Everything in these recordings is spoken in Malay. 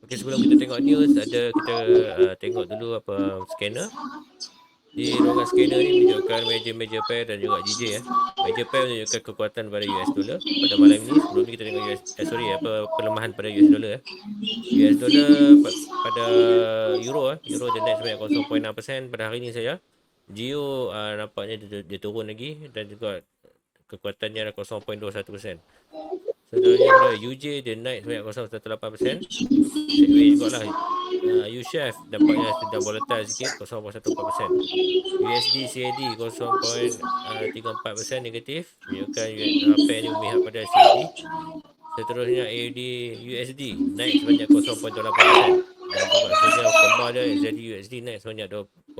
Okay, sebelum kita tengok news, kita tengok dulu apa scanner. Di ruangan scanner ni menunjukkan meja-meja pair dan juga GJ ya. Meja pair menunjukkan kekuatan pada US dollar pada malam ini. Sebelum ni kita tengok pelemahan pada US dollar ya. US dollar pada euro euro dia naik sebanyak 0.6% pada hari ini saja. GEO nampaknya dia turun lagi dan juga kekuatannya adalah 0.21%. Seterusnya pada UJ dia naik sebanyak 0.18%. Sideway jugalah. USHF dampaknya sedang volatile sikit 0.14%. USD CAD 0.34% negatif, menunjukkan pair ni memihak pada CAD. Seterusnya AUD USD naik sebanyak 0.28%. Dan juga seterusnya kembar dia ZD USD naik sebanyak 0.26%.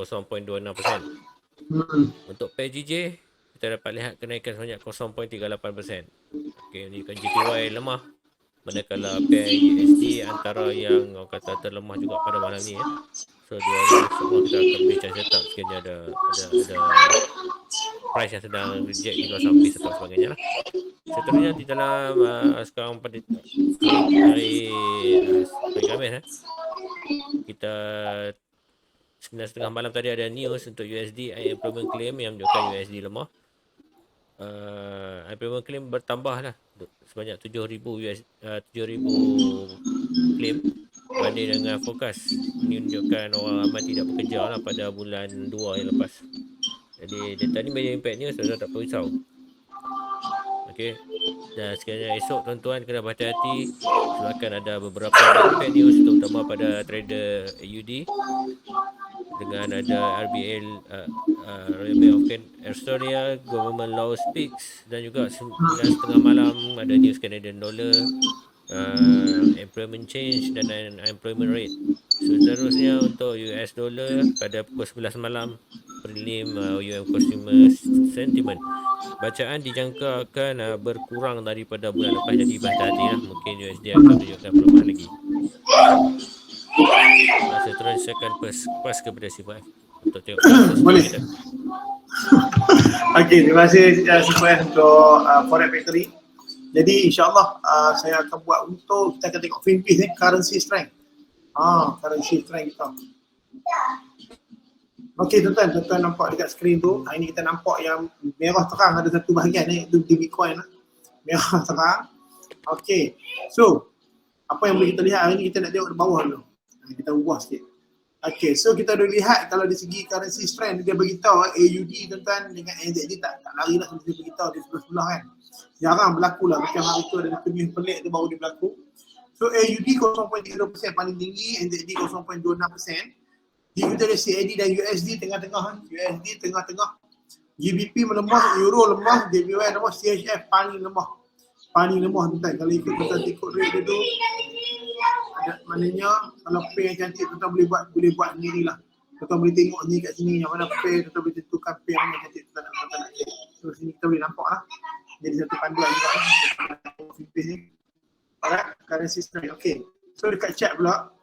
Untuk pair GJ kita dapat lihat kenaikan sebanyak 0.38%. Okey, menunjukkan JPY lemah. Manakala pair USD antara yang orang kata terlemah juga pada malam ni ya. So dua ni insya-Allah kita akan berbincang setup sekiranya ada price yang sedang reject di luar base atau sebagainya lah. Seterusnya di dalam sekarang pada hari Khamis kita 9.30 malam tadi ada news untuk USD unemployment claim yang menunjukkan USD lemah. Unemployment claim bertambah lah sebanyak 7,000 claim banding dengan fokus. Ini menunjukkan orang ramai tidak bekerja lah pada bulan 2 yang lepas. Jadi data ni major impact news, tuan-tuan tak perlu risau. Okey. Dan sekiranya esok tuan-tuan kena berhati-hati sebabkan ada beberapa big impact news terutama pada trader AUD dengan ada RBL Royal Bank of Australia government law speaks dan juga 9.30 malam ada news Canadian dollar, employment change dan unemployment rate. Seterusnya untuk US dollar pada pukul 11 malam prelim UM consumer sentiment. Bacaan dijangka akan berkurang daripada bulan lepas, jadi berhati-hati lah. Mungkin USD akan menunjukkan pelemahan lagi. Seterusnya saya akan pas kepada C5F untuk tengok boleh. kita. Okey, terima kasih C5F untuk Forex Factory. Jadi insyaAllah saya akan buat untuk kita akan tengok film piece ni, currency strength. Currency strength kita. Okey tuan-tuan nampak dekat skrin tu. Hari ni kita nampak yang merah terang ada satu bahagian ni, itu di Bitcoin lah. Merah terang. Okey. So, apa yang boleh kita lihat hari ni, kita nak tengok di bawah dulu. Kita ubah sikit. Okey, so kita dah lihat kalau dari segi currency strength dia beritahu AUD tuan-tuan dengan NZD tak lari lah, dia beritahu dia sebelah-sebelah kan. Jarang berlaku lah, macam hari tu ada news pelik tu baru dia berlaku. So AUD 0.30% paling tinggi, NZD 0.26%. Jika kita ada CAD dan USD tengah-tengah, USD tengah-tengah. GBP melemah, Euro lemah, JPY lemah, CHF paling lemah. Paling lemah tuan-tuan. Kalau ikut tuan-tuan rate dia tu, maknanya kalau pair yang cantik tuan-tuan boleh buat sendiri lah. Tuan-tuan boleh tengok ni kat sini yang mana pair, tuan-tuan boleh tentukan pair mana yang cantik tuan-tuan nak. So sini kita boleh nampak lah. Jadi satu panduan juga lah. Alright, currency strength. Okay. So dekat chart pula,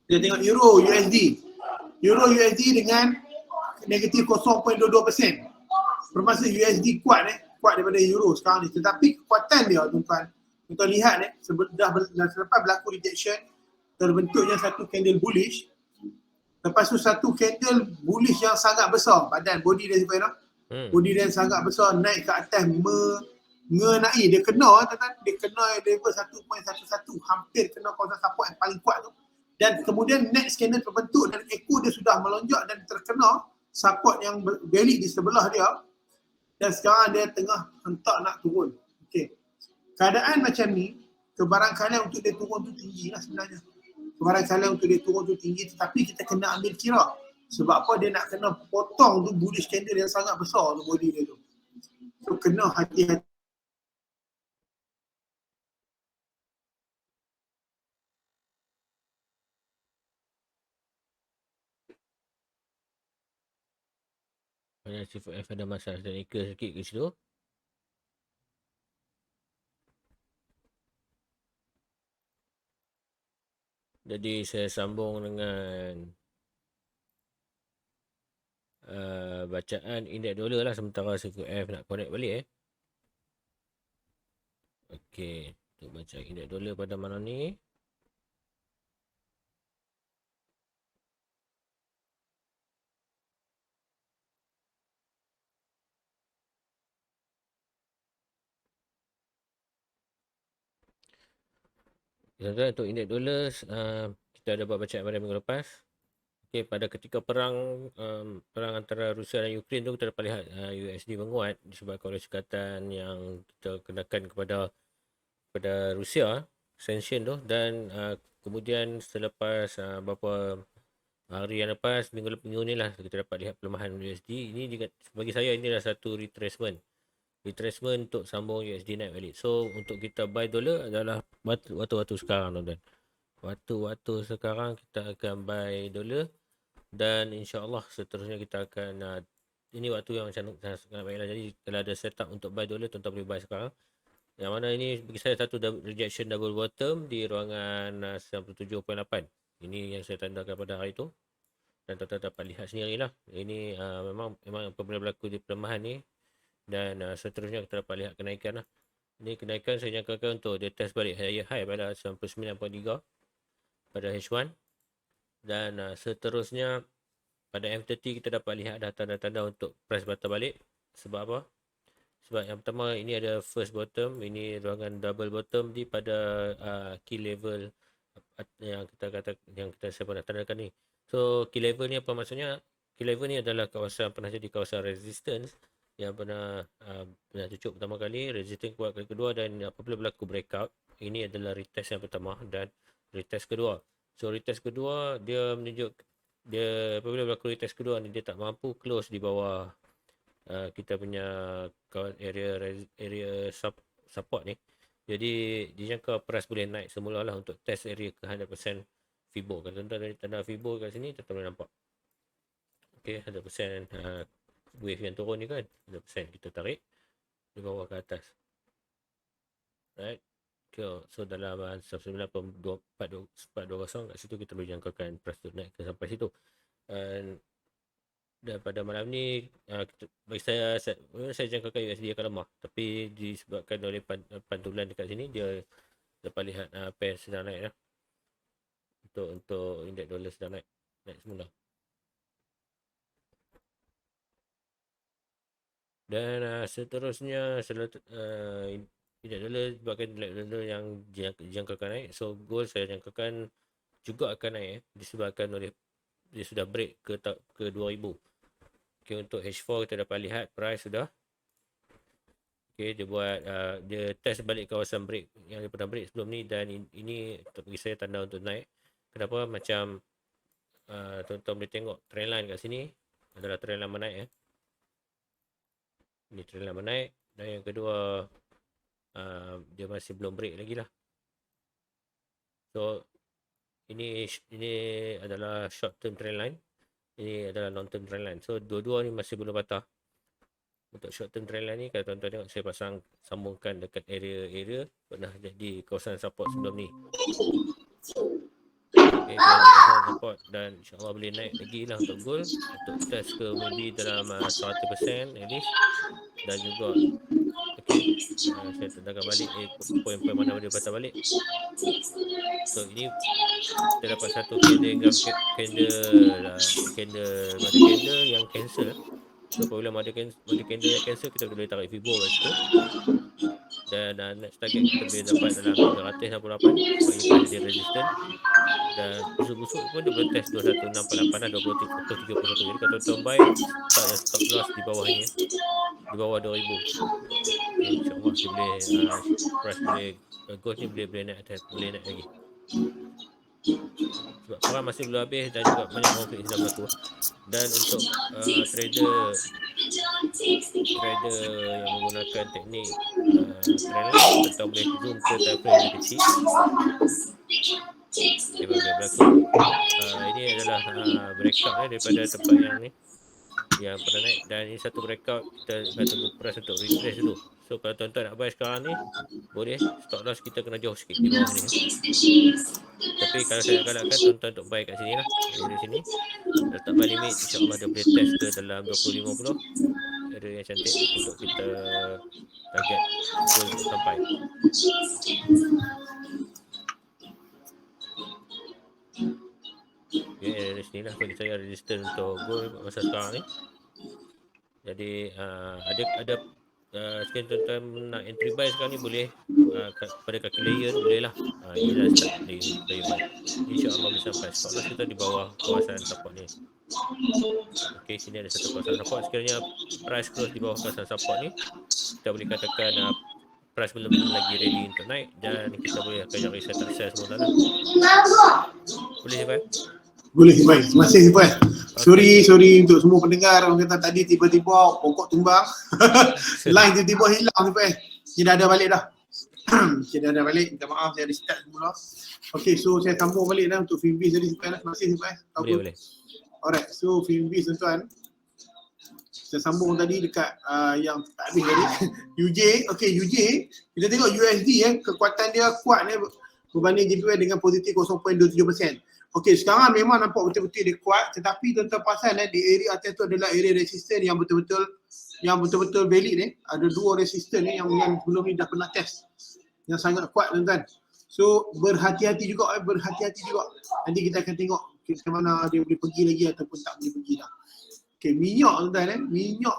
kita tengok Euro USD. Euro USD dengan negatif 0.22%. Bermaksud USD kuat daripada Euro sekarang ni. Tetapi kekuatan dia tuan-tuan, kita lihat selepas berlaku rejection, terbentuknya satu candle bullish. Lepas tu satu candle bullish yang sangat besar, badan body dia sebenarnya. Body dia sangat besar, naik ke atas mengenai, dia kena tuan-tuan, dia kena level 1.11, hampir kena kawasan support yang paling kuat tu. Dan kemudian next candle terbentuk dan echo dia sudah melonjak dan terkena support yang valid di sebelah dia. Dan sekarang dia tengah hentak nak turun. Okey. Keadaan macam ni, kebarangkalian untuk dia turun tu tinggi lah sebenarnya. Kebarangkalian untuk dia turun tu tinggi, tetapi kita kena ambil kira. Sebab apa dia nak kena potong tu bullish candle yang sangat besar tu body dia tu. So kena hati-hati. C5F ada masalah teknikal sikit ke situ. Jadi saya sambung dengan bacaan indeks dolar lah sementara C5F nak connect balik Okey, untuk baca indeks dolar pada malam ni. Tuan-tuan, untuk indeks dolar kita ada buat bacaan pada minggu lepas. Okey, pada ketika perang antara Rusia dan Ukraine tu, kita dapat lihat USD menguat disebabkan oleh sekatan yang kita kenakan kepada Rusia, sanction tu, dan kemudian selepas beberapa hari yang lepas, minggu ni lah kita dapat lihat pelemahan USD. Ini juga bagi saya ini adalah satu retracement untuk sambung USD naik balik. So untuk kita buy dolar adalah waktu-waktu sekarang, tuan-tuan. Waktu-waktu sekarang kita akan buy dolar, dan insya-Allah seterusnya kita akan ini waktu yang sangat baiklah. Jadi kalau ada setup untuk buy dolar, tuan-tuan boleh buy sekarang. Yang mana ini bagi saya satu rejection double bottom di ruangan 97.8. Ini yang saya tandakan pada hari itu. Dan tuan-tuan dapat lihat sendirilah. Ini memang apabila berlaku di pelemahan ni, dan seterusnya kita dapat lihat kenaikan lah. Ini kenaikan saya jangkakan untuk dia test balik high pada 99.3 pada H1, dan seterusnya pada M30 kita dapat lihat ada tanda-tanda untuk price batal balik. Sebab apa? Sebab yang pertama, ini ada first bottom, ini ruangan double bottom di pada key level yang saya pernah tandakan ni. So key level ni apa maksudnya? Key level ni adalah pernah jadi kawasan resistance yang pernah cucuk pertama kali, resistance kuat kali kedua, dan apabila berlaku breakout, ini adalah retest yang pertama dan retest kedua. So retest kedua dia menunjuk apabila berlaku retest kedua ni, dia tak mampu close di bawah kita punya area support ni. Jadi dijangka price boleh naik semula lah untuk test area ke 100% Fibo. Kalau tuan-tuan dari tanda Fibo kat sini, tuan-tuan boleh nampak. Okay, 100% wave yang turun ni kan, 100% kita tarik di bawah ke atas. Right. Okay, so dalam 19.420 kat situ kita boleh jangkakan price tu naik ke sampai situ. Dan pada malam ni bagi saya jangkakan USD akan lemah, tapi disebabkan oleh pantulan dekat sini, dia dapat lihat pair sedang naik lah. Untuk indeks dolar sedang naik semula. Dan seterusnya indeks dolar sebabkan indeks dolar yang jangkakan naik, so gold saya jangkakan juga akan naik disebabkan oleh dia sudah break ke 2000. Okay, untuk H4 kita dapat lihat price sudah dia buat dia test balik kawasan break yang dia pernah break sebelum ni, dan ini bagi saya tanda untuk naik. Kenapa? Macam tuan-tuan boleh tengok trendline kat sini adalah trendline menaik. Ini trendline menaik, dan yang kedua dia masih belum break lagi lah. So ini adalah short term trendline, ini adalah long term trendline. So dua-dua ni masih belum patah. Untuk short term trendline ni, kalau tuan-tuan tengok, saya pasang sambungkan dekat area pernah jadi kawasan support sebelum ni. Okay, kawasan support, dan insyaAllah boleh naik lagi lah untuk gold, untuk test ke maybe dalam 100% at least. Dan juga saya tendangkan balik poin-poin mana dia patah balik. So ini kita dapat satu candle yang cancel. So apabila ada candle yang cancel, kita boleh tarik Fibo kat situ. Dan next target kita boleh dapat dalam 368 sebab ini pernah jadi resistant. Dan busuk-busuk pun dia boleh test 2168 lah, 20.31. Jadi kalau tuan-tuan buy, stop loss di bawah ni, di bawah 2000. Okay, insyaAllah dia boleh price boleh gold ni boleh naik lagi. Sebab perang masih belum habis dan juga banyak konflik sedang berlaku. Dan untuk trader yang menggunakan teknik trendline, tuan-tuan boleh zoom ke time frame lebih kecil. Dia boleh berlaku. Ini adalah breakout daripada tempat yang pernah naik, dan ini satu breakout. Kita akan tunggu price untuk retrace dulu. So kalau tuan-tuan nak buy sekarang ni, boleh stop loss kita kena jauh sikit di bawah ni. Tapi kalau saya nak galakkan tuan-tuan untuk buy kat sini lah, dari sini letak buy limit, insyaAllah dia boleh test ke dalam 20-50, area yang cantik untuk kita target goal untuk sampai. Okay, dari sini lah bagi saya resistance untuk goal masa sekarang ni. Jadi ada Sekarang tuan-tuan nak entry buy sekarang ni boleh pada kaki layer tu boleh lah. Ni dah start layer buy. InsyaAllah boleh sampai. Stop loss kita di bawah kawasan support ni. Okey, sini ada satu kawasan support. Sekiranya price close di bawah kawasan support ni, kita boleh katakan price belum lagi ready untuk naik dan kita boleh akan reset sell semua lah. Boleh Sifai? Boleh Sifai. Terima kasih Sifai. Sorry untuk semua pendengar. Orang kata tadi tiba-tiba pokok tumbang. Line tiba-tiba hilang Sifai. Kita dah ada balik dah. Kita dah ada balik. Minta maaf saya ada start semula. Okay, so saya sambung balik dah untuk Finbiz tadi Sifai. Terima kasih Sifai. Boleh. Alright, so Finbiz tuan-tuan. Saya sambung tadi dekat yang tak habis tadi. UJ, okay UJ. Kita tengok USD kekuatan dia kuat berbanding JPY dengan positif 0.27%. Okey, sekarang memang nampak betul-betul dia kuat, tetapi tuan-tuan perasan di area atas tu adalah area resisten yang betul-betul valid ni. Ada dua resisten ni yang sebelum ni dah pernah test. Yang sangat kuat tuan-tuan. So berhati-hati juga. Nanti kita akan tengok ke mana dia boleh pergi lagi ataupun tak boleh pergi dah. Okey, minyak tuan-tuan minyak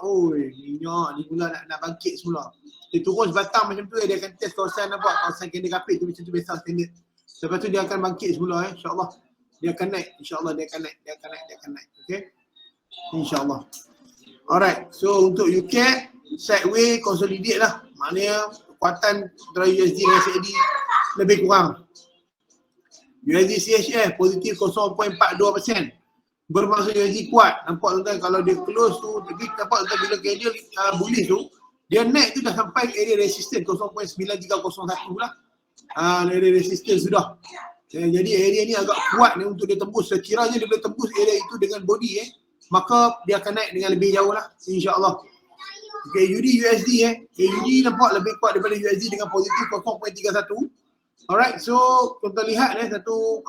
ni mula nak bangkit semula. Dia turun sebatang macam tu dia akan test kawasan candle kapit tu macam tu biasa standard. Lepas tu dia akan bangkit semula insya-Allah. Dia akan naik, insya-Allah dia akan naik. Okey. Insya-Allah. Alright, so untuk UK sideways consolidate lah. Maknanya kekuatan antara USD dengan CAD lebih kurang. USD CHF positif 0.42%. Bermaksud USD kuat. Nampak tuan-tuan kalau dia close tu, tapi nampak tuan bila candle bullish tu, dia naik tu dah sampai area resistance 0.9301 lah. Area resistance sudah. Jadi area ni agak kuat ni untuk dia tembus. Sekiranya dia boleh tembus area itu dengan body maka dia akan naik dengan lebih jauh lah insya-Allah. Okay, USD USD nampak lebih kuat daripada USD dengan positif 0.31. Alright, so tuan-tuan lihat satu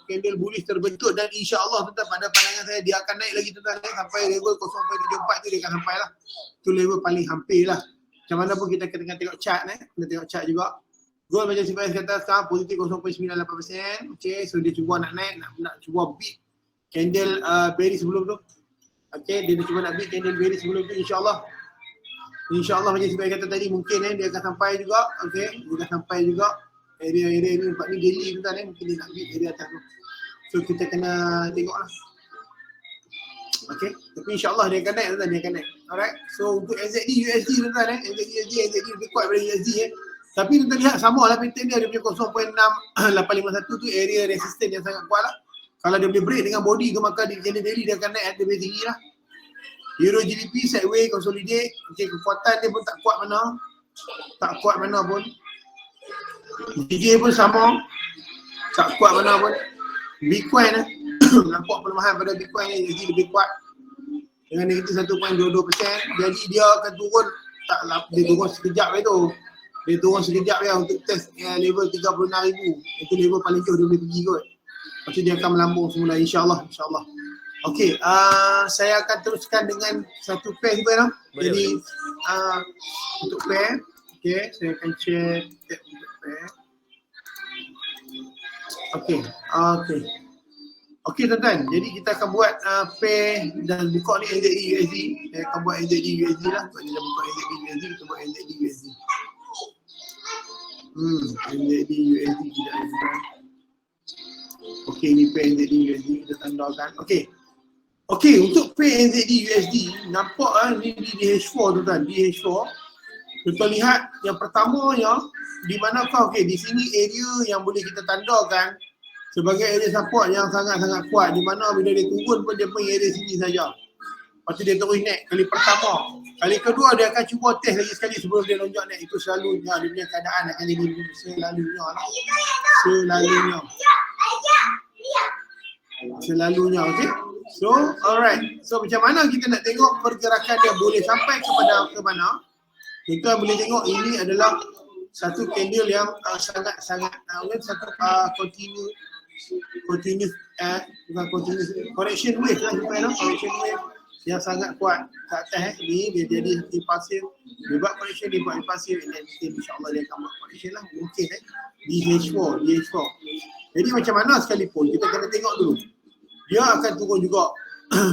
candle bullish terbentuk dan insya-Allah tuan-tuan pada pandangan saya dia akan naik lagi tuan-tuan sampai level 0.74 tu dia akan sampai lah. Tu level paling hampir lah. Macam mana pun kita kena tengok chart kita tengok chart juga. Gold macam Sifai kata sekarang positif 0.98%. Okay, so dia cuba nak naik, nak cuba beat candle berry sebelum tu. Okay, dia cuba nak beat candle berry sebelum tu insya-Allah. InsyaAllah macam Sifai kata tadi mungkin dia akan sampai juga. Okay, dia akan sampai juga. Area ni tempat ni daily tuan mungkin dia nak beat area atas tu. So kita kena tengok lah. Okay, tapi insyaAllah dia akan naik tuan, dia akan naik. Alright, so untuk NZD USD tuan NZD lebih kuat daripada USD Tapi tuan lihat sama lah pattern dia punya 0.6851 tu area resistance yang sangat kuat lah. Kalau dia boleh break dengan body ke maka di channel daily dia akan naik lebih tinggi lah. Euro GBP sideways consolidate. Okay, kekuatan dia pun tak kuat mana pun. DJ pun sama, tak kuat mana pun. Bitcoin nampak pelemahan pada Bitcoin ni jadi lebih kuat dengan negatif 1.22%. Jadi dia akan turun, dia turun sekejap tu. Dia turun sekejap untuk test level 36,000. Itu level paling jauh dia boleh pergi kot. Lepas tu dia akan melambung semula insya-Allah. Okey, saya akan teruskan dengan satu pair juga lah. Jadi untuk pair, okey, saya akan share tab untuk pair. Okey tuan-tuan, jadi kita akan buat pair dan buka ni NZD USD. Saya akan buat NZD USD lah. Sebab dia dah buka NZD USD, kita buat NZD USD. NZD USD tidak ada. Okey, ni pair NZD USD kita tandakan. Okey, untuk pair NZD USD nampak ni DH4 tuan-tuan, DH4. Tuan-tuan lihat yang pertamanya di manakah di sini area yang boleh kita tandakan sebagai area support yang sangat-sangat kuat, di mana bila dia turun pun dia main area sini saja. Lepas tu dia terus naik kali pertama. Kali kedua dia akan cuba test lagi sekali sebelum dia lonjak naik. Itu selalunya dia punya keadaan akan jadi selalunya. Okey. So alright. So macam mana kita nak tengok pergerakan dia boleh sampai ke mana? Kita boleh tengok ini adalah satu candle yang sangat-sangat satu continuous correction wave lah correction wave yang sangat kuat kat atas ni dia jadi pasif. Dia buat correction, dia buat pasif dan insya-Allah dia akan buat correction lah mungkin DH4. Jadi macam mana sekalipun kita kena tengok dulu. Dia akan turun juga.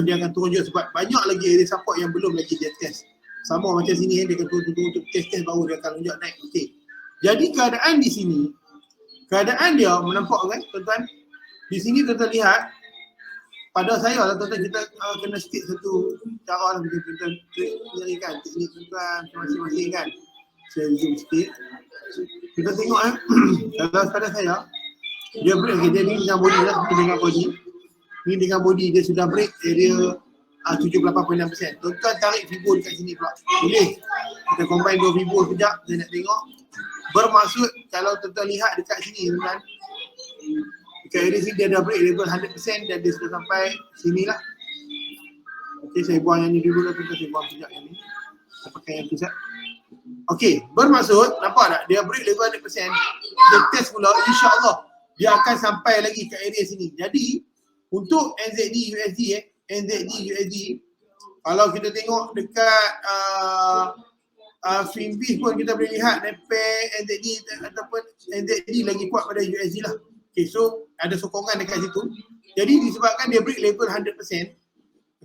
Dia akan turun juga sebab banyak lagi area support yang belum lagi dia test. Sama macam sini dia akan turun untuk test baru dia akan lonjak naik. Okey. Jadi keadaan di sini, keadaan dia menampak kan tuan-tuan? Di sini tuan-tuan lihat, pada saya lah tuan-tuan kita kena stick satu cara lah kita ni kan, teknik tuan-tuan masing-masing kan. Saya zoom sikit. Kita tengok kalau pada saya, dia break, okay, dia ni dengan body lah, ni dengan body. Ni dengan body dia sudah break area 78.6%. Tuan-tuan tarik fibo dekat sini pula. Boleh. Kita combine dua fibo sekejap, saya nak tengok. Bermaksud kalau tuan-tuan lihat dekat sini tuan-tuan, dekat area sini dia dah break level 100% dan dia sudah sampai sini lah. Okey, saya buang yang ni dulu lah tuan-tuan, saya buang sekejap yang ni. Saya pakai yang tu sekejap. Okey, bermaksud nampak tak dia break level 100%, dia test pula, insya-Allah dia akan sampai lagi ke area sini. Jadi untuk NZD USD NZD USD, kalau kita tengok dekat Finbiz pun kita boleh lihat pair NZD ataupun NZD lagi kuat pada USD lah. Okay, so ada sokongan dekat situ. Jadi disebabkan dia break level 100%,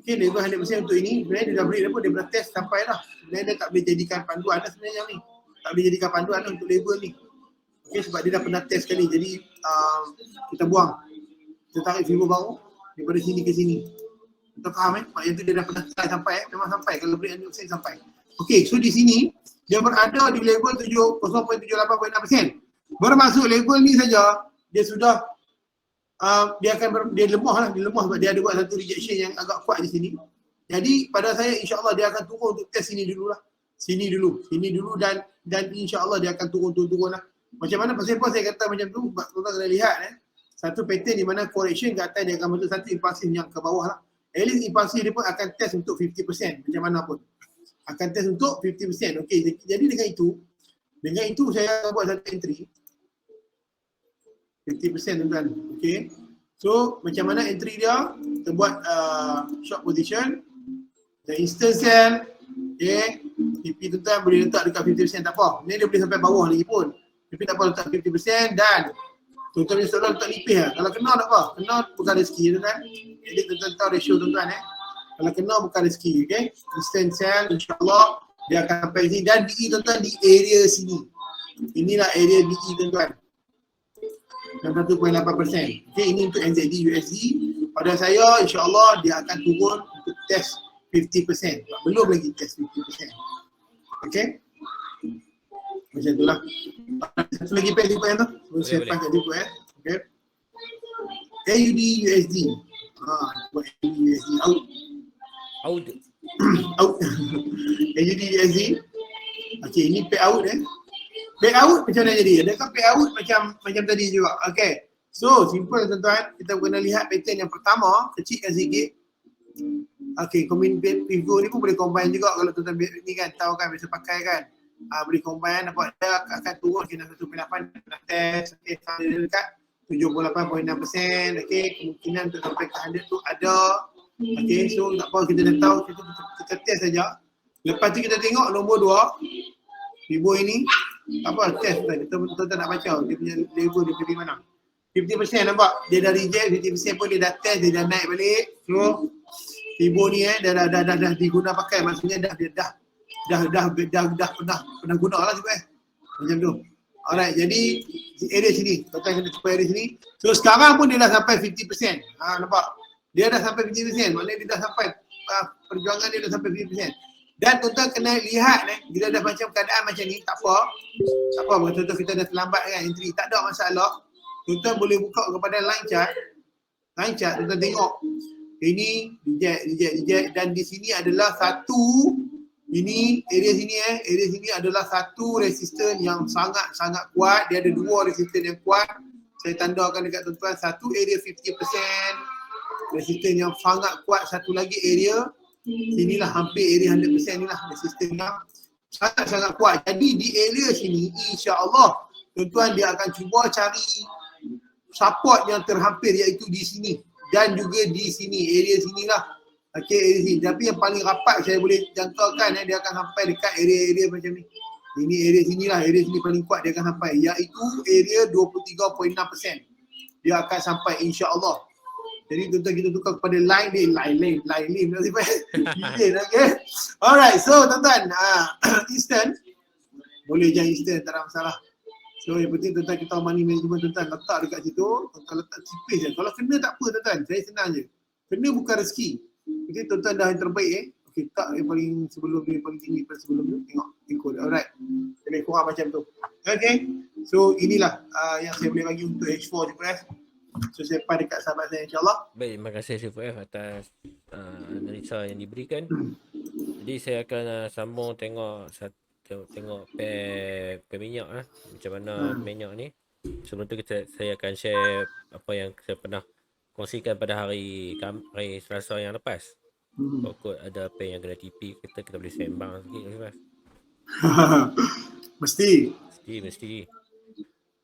okay, level 100% untuk ini, sebenarnya dia dah break level, dia dah test sampai lah. Sebenarnya dia tak boleh jadikan panduan dah sebenarnya ni. Tak boleh jadikan panduan dah untuk level ni. Okay, sebab dia dah pernah test sekali. Jadi kita buang. Kita tarik fibo baru daripada sini ke sini. Kita faham mak yang tu dia dah pernah try sampai memang sampai, kalau break 100% sampai. Okey, so di sini dia berada di level 0.78.6%. Bermaksud level ni saja dia sudah dia lemah lah, dia lemah sebab dia ada buat satu rejection yang agak kuat di sini. Jadi pada saya insya-Allah dia akan turun untuk test sini dululah. Sini dulu dan insya-Allah dia akan turun lah. Macam mana pasal apa saya kata macam tu? Tuan-tuan kena lihat satu pattern di mana correction ke atas dia akan bentuk satu impulsif yang ke bawah lah. At least impulsif dia pun akan test untuk 50% macam mana pun. Akan test untuk 50%. Okey, jadi dengan itu saya buat satu entry 50% tuan-tuan. Okey. So macam mana entry dia? Kita buat short position. The instant sell. Okay. TP tuan-tuan boleh letak dekat 50% tak apa. Ni dia boleh sampai bawah lagi pun. Tapi tak apa letak 50% dan tuan-tuan punya soalan letak nipis lah. Kalau kena tak apa. Kena bukan rezeki tuan-tuan. Jadi tuan-tuan tahu ratio tuan-tuan Kalau kena bukan rezeki, okay. Instant sell insya-Allah dia akan sampai sini dan BE tuan-tuan di area sini. Inilah area BE tuan-tuan. 61.8%. Okay, ini untuk NZD USD. Pada saya insya-Allah dia akan turun untuk test 50%. Belum lagi test 50%. Okay. Macam itulah. Satu lagi pair tipu yang tu. Terus saya pakai tipu Okay. AUD USD. Buat AUD USD out. Out. AUD USD. Okay, ini pay out Pay out macam mana jadi? Adakah pay out macam tadi juga? Okay. So, simple tuan-tuan. Kita kena lihat pattern yang pertama. Kecilkan sikit. Okay, combine pivot ni pun boleh combine juga kalau tuan-tuan ni kan. Tahu kan, biasa pakai kan. Boleh combine, nampak dia akan turun kena 1.8 pernah test. Okay, kalau dia dekat 78.6%. Okay, kemungkinan untuk sampai ke 100 tu ada. Okay, so tak apa, kita dah tahu. Kita test saja. Lepas tu kita tengok nombor 2. Fibo ini apa test tadi kita nak baca dia punya level dia pergi mana. 50% nampak dia dah reject, 50% pun dia dah test, dia dah naik balik. So Fibo ni dah diguna pakai, maksudnya dah pernah guna lah juga macam tu. Alright, jadi area sini, kita kena cuba area sini. So sekarang pun dia dah sampai 50%. Nampak? Dia dah sampai 50%, maknanya dia dah sampai perjuangan dia dah sampai 50%. Dan tuan-tuan kena lihat bila dah macam keadaan macam ni, tak apa, betul-betul kita dah terlambat kan entry, tak ada masalah. Tuan-tuan boleh buka kepada line chart, tuan-tuan tengok. Ini reject dan di sini adalah satu, ini area sini adalah satu resisten yang sangat kuat. Dia ada dua resisten yang kuat. Saya tandakan dekat tuan-tuan, satu area 50% resisten yang sangat kuat, satu lagi area sinilah hampir area 100% inilah resisten yang sangat kuat. Jadi di area sini insya-Allah tuan-tuan dia akan cuba cari support yang terhampir iaitu di sini dan juga di sini, area sinilah. Okey, area sini. Tapi yang paling rapat saya boleh jangkakan dia akan sampai dekat area-area macam ni. Ini area sinilah, area sini paling kuat dia akan sampai iaitu area 23.6%. Dia akan sampai insya-Allah. Jadi tuan-tuan kita tukar kepada line lane nanti gila okay. Alright, so tuan-tuan instant boleh je instant, tak ada masalah. So yang penting tuan-tuan kita money management, tuan-tuan letak dekat situ, tuan-tuan letak tipis je. Kalau kena tak apa tuan-tuan, saya senang je. Kena bukan rezeki. Jadi tuan-tuan dah yang terbaik okay, tak yang paling sebelum ni, yang paling tinggi pada sebelum tu, tengok ikut. Alright, lebih kurang macam tu. Okay, so inilah yang saya boleh bagi untuk H4 je press. So saya pada dekat sahabat saya insyaAllah. Baik, terima kasih Syiful atas analisa yang diberikan. Jadi saya akan sambung tengok pair minyak macam mana minyak ni. Sebelum tu saya akan share apa yang saya pernah kongsikan pada hari Selasa yang lepas. Pokok ada pair yang kena TP, kita boleh sembang sikit Mas. Mesti.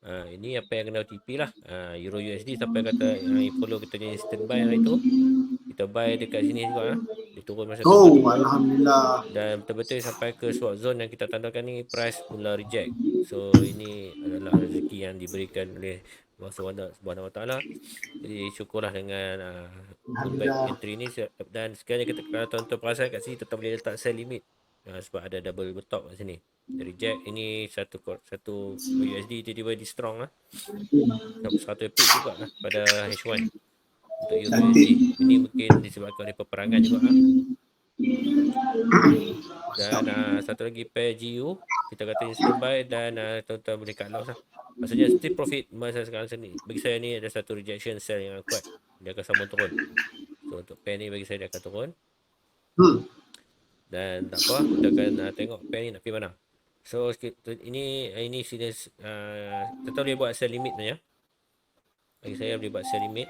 Ini apa yang kena OTP lah. Euro USD sampai kata yang follow kita ni standby hari tu. Kita buy dekat sini juga dia turun masa tu. Alhamdulillah. Dan betul-betul sampai ke swap zone yang kita tandakan ni, price mula reject. So ini adalah rezeki yang diberikan oleh Allah Subhanahu Wa Taala. Jadi syukurlah dengan entry ni. Dan sekiranya kita kalau tuan-tuan perasan kat sini tetap boleh letak sell limit. Sebab ada double top kat sini. Reject ini satu USD tiba-tiba di strong 100 pip juga pada H1 untuk Euro USD. Ini mungkin disebabkan oleh peperangan juga dan satu lagi pair GU kita kata instant buy dan tuan-tuan boleh cut loss maksudnya still profit masa sekarang sini. Bagi saya ni ada satu rejection sell yang kuat, dia akan sambung turun. So untuk pair ni bagi saya dia akan turun dan tak apa, kita akan tengok pair ni nak pergi mana. So ini serius, kita boleh buat sell limit saja. Bagi saya boleh buat sell limit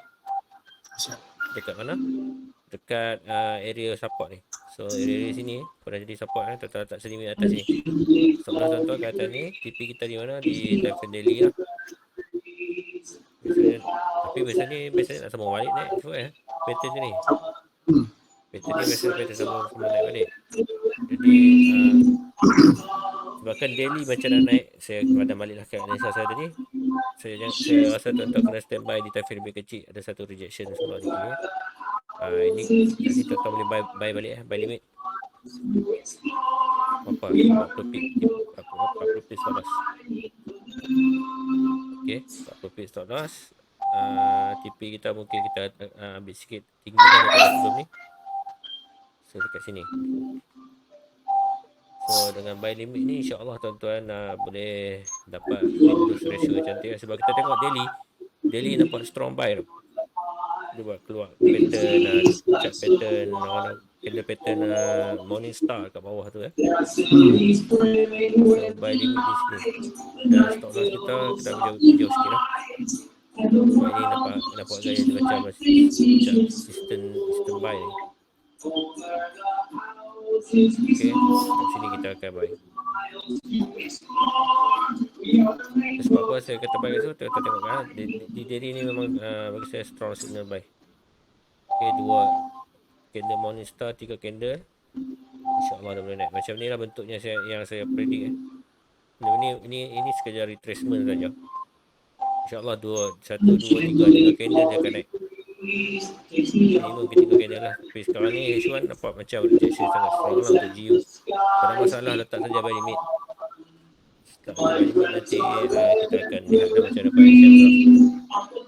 dekat mana? Dekat area support ni. So area sini pada jadi support kita letak sell limit atas sini. Sebelah tuan-tuan kat atas ni, TP kita di mana? Di Typhoon Daily lah. Biasanya nak sambung balik naik pattern ni. Pattern ni biasanya sambung naik balik. Jadi sebabkan daily macam nak naik, saya padam baliklah kat analisa saya tadi. Saya rasa tuan-tuan kena standby di time frame lebih kecil. Ada satu rejection sebelah ni. Ini kat situ tuan boleh buy balik buy limit. Apa? 40 pip stop loss. Okay, 40 pip stop loss. TP kita mungkin kita ambil sikit tinggi daripada sebelum ni. So dekat sini. So dengan buy limit ni insya-Allah tuan-tuan boleh dapat win-lose ratio cantik sebab kita tengok daily nampak strong buy tu. Dia buat keluar pattern chart pattern candle pattern morning star kat bawah tu So buy limit di sini. Dan stop loss kita jauh sikit lah. Sebab ini nampak gaya dia macam instant buy ni. Okay, kat sini kita akan buy. Sebab apa saya kata buy kat situ, kita tengok di daily ni memang bagi saya strong signal buy. Okay, 2 candle morning star, 3 candle. InsyaAllah dah boleh naik. Macam ni lah bentuknya yang saya predict Ini sekadar retracement saja. InsyaAllah 1, 2, 3 candle dia akan naik. Minimum ke 3 candle lah. Tapi sekarang ni H1 nampak macam rejection sangat strong lah untuk GU. Tak ada masalah, letak saja buy limit. Setelah buy limit nanti kita akan lihat macam mana correction tu.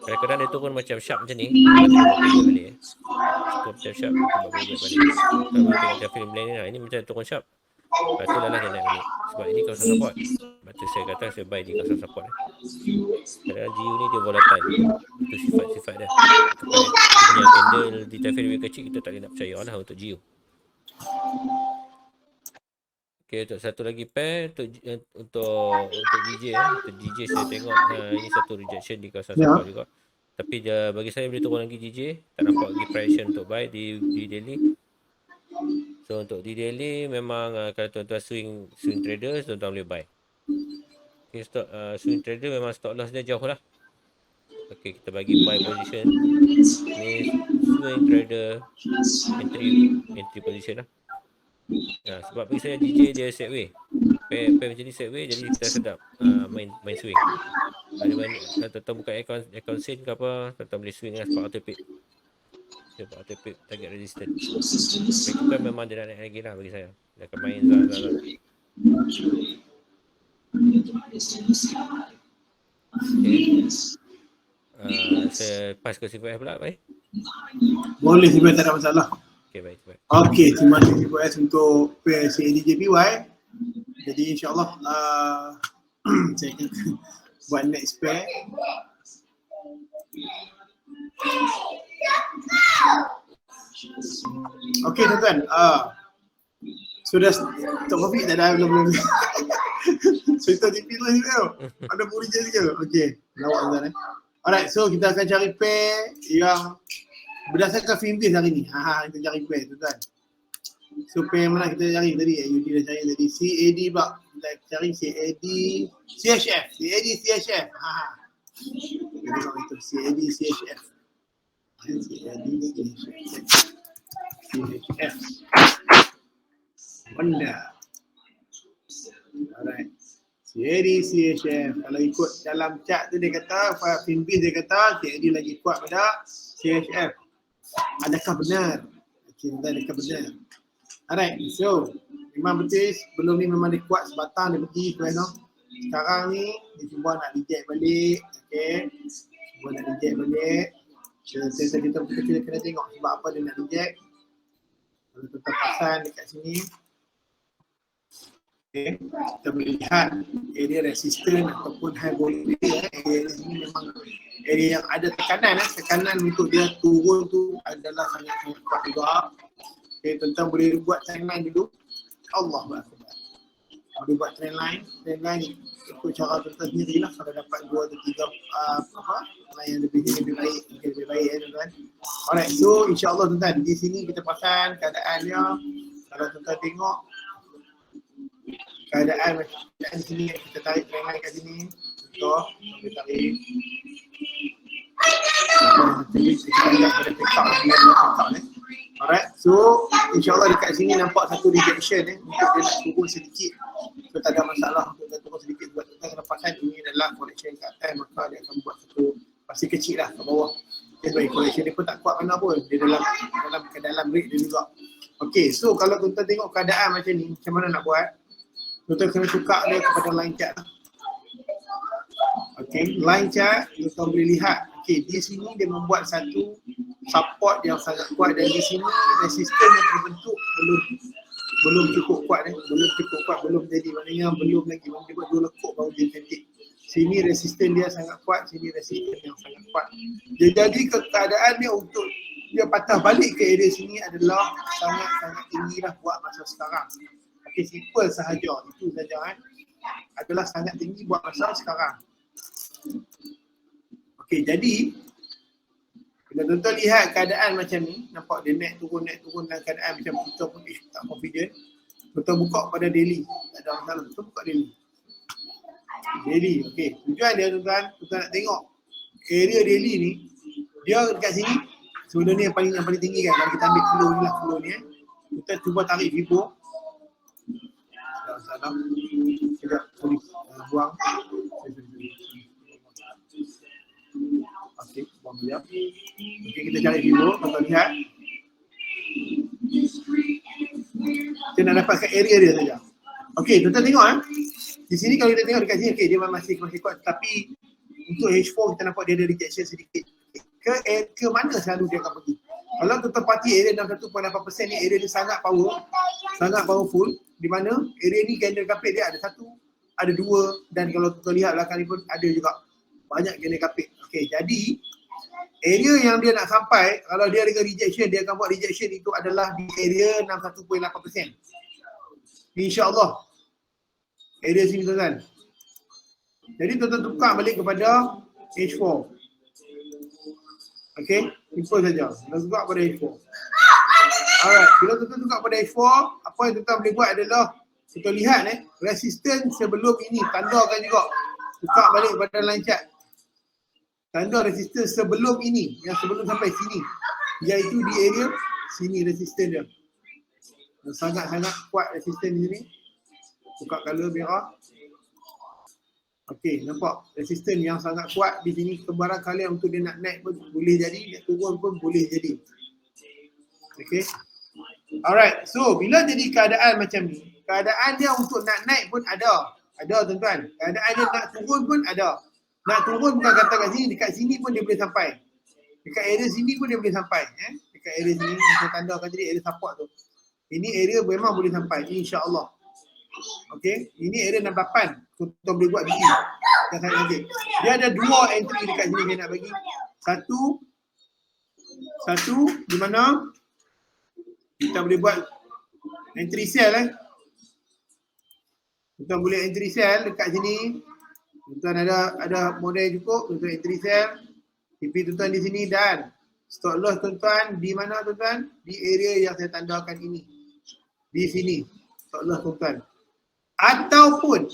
Kadang-kadang dia turun macam sharp macam ni, kita tengok balik Cukup macam sharp, kita buat balik. Kalau tengok film lain ni ini macam turun sharp. Lepas tu lah dia naik balik. Sebab ini kawasan support. Lepas tu saya kata saya buy di kawasan support. Kadang-kadang GU ni dia volatile. Itu sifat-sifat dia. Dia punya candle di time frame kecil, kita tak boleh nak percaya lah untuk GU. Okay, untuk satu lagi pair untuk DJ Untuk DJ saya tengok ini satu rejection di kawasan support juga. Tapi dia bagi saya boleh turun lagi DJ. Tak nampak lagi pressure untuk buy di daily. So untuk di daily memang kalau tuan-tuan swing trader, tuan-tuan boleh buy. Okay, swing trader memang stop loss dia jauh lah. Okay, kita bagi buy position. Ni swing trader entry position lah. Sebab bagi saya DJ dia set way. Pair macam ni set way, jadi kita sedap main swing. Kalau tuan-tuan buka account SIN ke apa, tuan-tuan boleh swing lah 400 pip. Dia buat target resistance. Itu kan memang dia nak naik lagi lah bagi saya. Dia akan main Zaza. Okay. Saya pass ke CPF pula, baik? Boleh sebenarnya, tak ada masalah. Okay, baik. Okey, terima kasih CPF untuk CADJPY. Jadi insyaAllah saya akan buat next pair. Okey tuan-tuan, sudah Tok Kofi tak ada belum. Cerita TV tu ada boleh jadi ke? Okey, lawak tuan-tuan. Alright, so kita akan cari pair yang berdasarkan film base hari ni. Kita cari pair tuan-tuan. So pair mana kita cari tadi? UD dah cari tadi. CAD pula. Kita cari CAD CHF. CAD CHF. Kita tengok itu CAD CHF. CAD CHF. Benda. Alright. CAD CHF. Kalau ikut dalam chart tu dia kata, film base dia kata CAD lagi kuat pada CHF. Adakah benar? Okay, adakah benar? Alright, so memang betul sebelum ni memang dia kuat sebatang dia pergi kerana sekarang ni dia cuba nak reject balik. Okay, cuba nak reject balik. Kita kena tengok sebab apa dia nak reject. Kalau kita pasang dekat sini, okay, kita boleh lihat area resistance ataupun high volume area ni memang area yang ada tekanan. Tekanan untuk dia turun tu adalah sangat-sangat kuat juga. Okay, tuan-tuan boleh buat trendline dulu. Allahu Akbar. Boleh buat trendline ikut cara tuan-tuan sendirilah. Kalau dapat 2 atau 3 yang lebih baik, lebih baik tuan-tuan. Alright, so insyaAllah tuan-tuan di sini kita pasang keadaannya. Kalau tuan-tuan tengok keadaan di sini, kita tarik trendline kat sini. Contoh, kita tarik. Kita lihat pada pekak ni. Alright, so insyaAllah dekat sini nampak satu rejection untuk dia nak turun sedikit. So tak ada masalah untuk dia turun sedikit sebab kita kena pasang ini adalah correction kat atas, maka dia akan buat satu pasti kecil lah kat bawah. Okay, sebab correction dia pun tak kuat mana pun, dia dalam rate dia juga. Okay, so kalau tuan-tuan tengok keadaan macam ni, macam mana nak buat? Tuan-tuan kena tukar dia kepada line chart. Okay, line chart tuan boleh lihat. Okay, di sini dia membuat satu support yang sangat kuat dan di sini resistance yang terbentuk belum cukup kuat belum jadi, maknanya belum lagi, dia buat 2 lekuk baru dia cantik. Sini resistance dia sangat kuat, sini resistance yang sangat kuat. Jadi keadaan dia untuk dia patah balik ke area sini adalah sangat-sangat tinggi lah buat masa sekarang. Okay, simple sahaja, itu saja adalah sangat tinggi buat masa sekarang. Okay, jadi bila tuan-tuan lihat keadaan macam ni, nampak dia naik turun dalam keadaan macam kita pun tak confident. Tuan-tuan buka pada daily, tak ada masalah. Tuan-tuan buka daily, okay. Tujuan dia tuan-tuan nak tengok area daily ni, dia dekat sini sebenarnya yang paling tinggi kan. Kalau kita ambil flow ni kita cuba tarik Vibo. Tak ada masalah. Sekejap, sorry, buang. Okey, buang dia. Okey, kita cari dulu, tuan-tuan lihat. Kita nak dapatkan area dia saja. Okey, tuan-tuan tengok Di sini kalau kita tengok dekat sini, okey, dia masih kuat, tapi untuk H4 kita nampak dia ada rejection sedikit. Ke mana selalu dia akan pergi? Kalau tuan-tuan parti area 61.8% ni, area dia sangat powerful, di mana area ni candle kapit dia ada 1, ada 2, dan kalau tuan-tuan lihat belakang ni pun ada juga banyak candle kapit. Okey, jadi area yang dia nak sampai, kalau dia dengan rejection, dia akan buat rejection itu adalah di area 61.8%. InsyaAllah area sini tuan-tuan. Jadi tuan-tuan tukar balik kepada H4. Okey, simple saja. Tuan tukar pada H4. Alright, bila tuan-tuan tukar pada H4, apa yang tuan-tuan boleh buat adalah tuan lihat resistance sebelum ini, tandakan juga. Tukar balik pada line chart. Tanda resistance sebelum ini, yang sebelum sampai sini, iaitu di area sini resistance dia. Sangat-sangat kuat resistance di sini. Buka color merah. Okey, nampak resistance yang sangat kuat di sini. Barangkali untuk dia nak naik pun boleh jadi, nak turun pun boleh jadi. Okay. Alright, so bila jadi keadaan macam ni, keadaan dia untuk nak naik pun ada. Ada tuan-tuan. Keadaan dia nak turun pun ada. Nak turun bukan kata kat sini, dekat sini pun dia boleh sampai. Dekat area sini pun dia boleh sampai. Dekat area sini, saya tandakan tadi area support tu. Ini area memang boleh sampai, insya-Allah. Okay, ini area 68. Tuan boleh buat begini. Dia ada dua entry dekat sini saya nak bagi. Satu di mana kita boleh buat entry cell Tuan boleh entry cell dekat sini. Tuan ada model cukup, tuan entry cell. TP tuan di sini dan stop loss tuan di mana tuan? Di area yang saya tandakan ini. Di sini. Stop loss tuan. Ataupun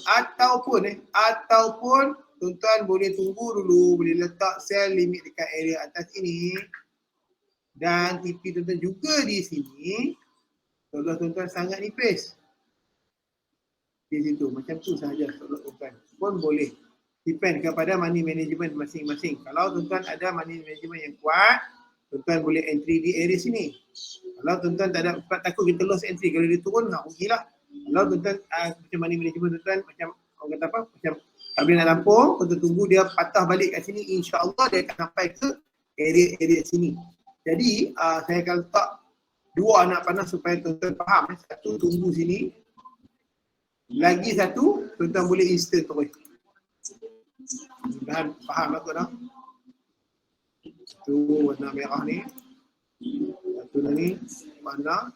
tuan boleh tunggu dulu, boleh letak sell limit dekat area atas ini. Dan TP tuan juga di sini. Kalau tuan sangat nipis. Di situ macam tu sahaja kalau tuan pun boleh. Depend kepada money management masing-masing. Kalau tuan ada money management yang kuat, tuan boleh entry di area sini. Kalau tuan tak ada takut kita loss entry, kalau dia turun nak rugilah. Kalau tuan macam money management tuan macam orang kata apa? Macam tak boleh nak lampung, tuan tunggu dia patah balik kat sini, insya-Allah dia akan sampai ke area sini. Jadi saya akan letak dua anak panah supaya tuan faham. Satu tunggu sini. Lagi satu tuan boleh instant terus. Dan faham tak dah? Tu warna merah ni. Satu ni warna